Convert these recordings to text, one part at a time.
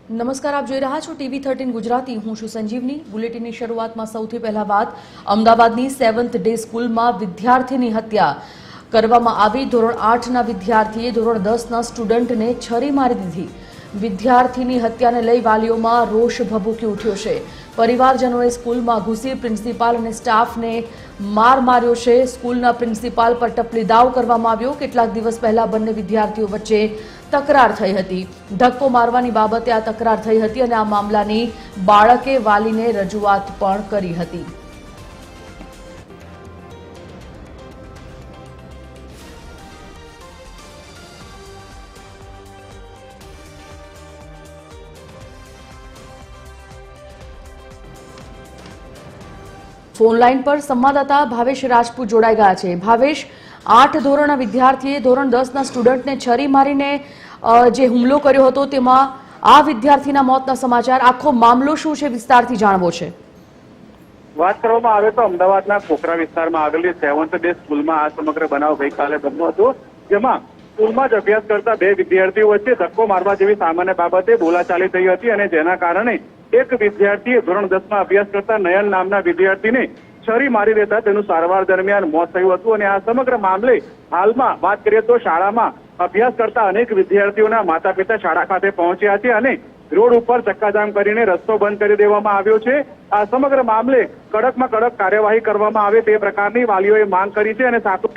નમસ્કાર, આપ જોઈ રહ્યા છો TV13 ગુજરાતી। હું છું સંજીવની। બુલેટિનની શરૂઆતમાં સૌથી પહેલા વાત અમદાવાદની 7th ડે સ્કૂલમાં વિદ્યાર્થીની હત્યા કરવામાં આવી। ધોરણ 8ના વિદ્યાર્થીએ ધોરણ 10ના સ્ટુડન્ટને છરી મારી દીધી। વિદ્યાર્થીની હત્યાને લઈ વાલીઓમાં રોષ ભભૂકી ઉઠ્યો છે। પરિવારજનોએ સ્કૂલમાં ઘૂસી પ્રિન્સિપાલ અને સ્ટાફને માર માર્યો છે। સ્કૂલના પ્રિન્સિપાલ પર ટપલી દાવ કરવામાં આવ્યો। કેટલાક દિવસ પહેલા બંને વિદ્યાર્થીઓ વચ્ચે તકરાર થઈ હતી। ધક્કો મારવાની બાબતે આ તકરાર થઈ હતી અને આ મામલાની બાળકે વાલીને રજૂઆત પણ કરી હતી। फोन लाइन पर संवाददाता भावेश राजपूत जोड़ाई गया है। भावेश, 8 ધોરણના વિદ્યાર્થીએ ધોરણ 10ના સ્ટુડન્ટને છરી મારીને જે હુમલો કર્યો હતો તેમાં આ વિદ્યાર્થીના મોતના સમાચાર, આખો મામલો શું છે વિસ્તારથી જાણવો છે। વાત કરવામાં આવે તો અમદાવાદના ખોખરા વિસ્તારમાં આવેલી 7th ડે સ્કૂલમાં આ સમગ્ર બનાવ ગઈકાલે બન્યો હતો, જેમાં સ્કૂલમાં જ અભ્યાસ કરતા બે વિદ્યાર્થીઓ વચ્ચે ધક્કો મારવા જેવી સામાન્ય બાબતે બોલાચાલી થઈ હતી અને જેના કારણે એક વિદ્યાર્થીએ ધોરણ 10માં અભ્યાસ કરતા નયન નામના વિદ્યાર્થીને છરી મારી દેતા તેનું સારવાર દરમિયાન મોત થયું હતું। અને આ સમગ્ર મામલે હાલમાં વાત કરીએ તો શાળામાં અભ્યાસ કરતા અનેક વિદ્યાર્થીઓના માતા પિતા શાળા ખાતે પહોંચ્યા છે અને રોડ ઉપર ચક્કાજામ કરીને રસ્તો બંધ કરી દેવામાં આવ્યો છે। આ સમગ્ર મામલે કડકમાં કડક કાર્યવાહી કરવામાં આવે તે પ્રકારની વાલીઓએ માંગ કરી છે અને સાથે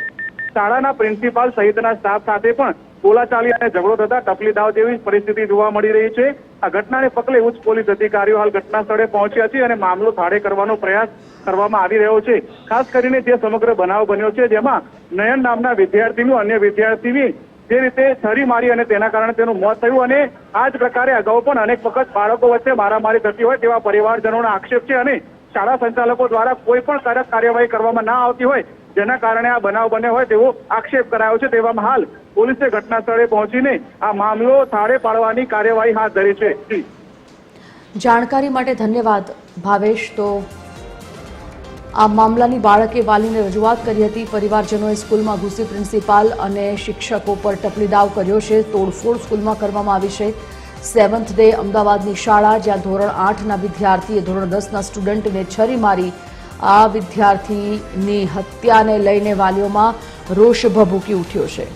શાળાના પ્રિન્સિપાલ સહિતના સ્ટાફ સાથે પણ બોલાચાલી અને ઝઘડો થતા ટપલી દાવ જેવી પરિસ્થિતિ જોવા મળી રહી છે। આ ઘટનાને પગલે ઉચ્ચ પોલીસ અધિકારીઓ હાલ ઘટના સ્થળે પહોંચ્યા છે અને મામલો થાળે કરવાનો પ્રયાસ કરવામાં આવી રહ્યો છે। ખાસ કરીને જે સમગ્ર બનાવ બન્યો છે જેમાં નયન નામના વિદ્યાર્થીનું અન્ય વિદ્યાર્થીની જે રીતે છરી મારી અને તેના કારણે તેનું મોત થયું અને આ જ પ્રકારે અગાઉ પણ અનેક વખત બાળકો વચ્ચે મારામારી થતી હોય તેવા પરિવારજનોના આક્ષેપ છે અને શાળા સંચાલકો દ્વારા કોઈ પણ કડક કાર્યવાહી કરવામાં ના આવતી હોય જેના કારણે આ બનાવ બન્યો હોય તેવો આક્ષેપ કરાયો છે। તેવામાં હાલ પોલીસે ઘટના સ્થળે પહોંચીને આ મામલો થાળે પાડવાની કાર્યવાહી હાથ ધરી છે। જાણકારી માટે ધન્યવાદ ભાવેશ। તો આ મામલાની બાળકે વાલીને રજૂઆત કરી હતી। પરિવારજનોએ સ્કૂલમાં ઘૂસી પ્રિન્સિપાલ અને શિક્ષકો પર ટપલી દાવ કર્યો છે। તોડફોડ સ્કૂલમાં કરવામાં આવી છે। 7th ડે અમદાવાદની શાળા, જ્યાં ધોરણ 8ના વિદ્યાર્થીએ ધોરણ 10ના સ્ટુડન્ટને છરી મારી આ વિદ્યાર્થીની હત્યાને લઈને વાલીઓમાં રોષ ભભૂકી ઉઠ્યો છે।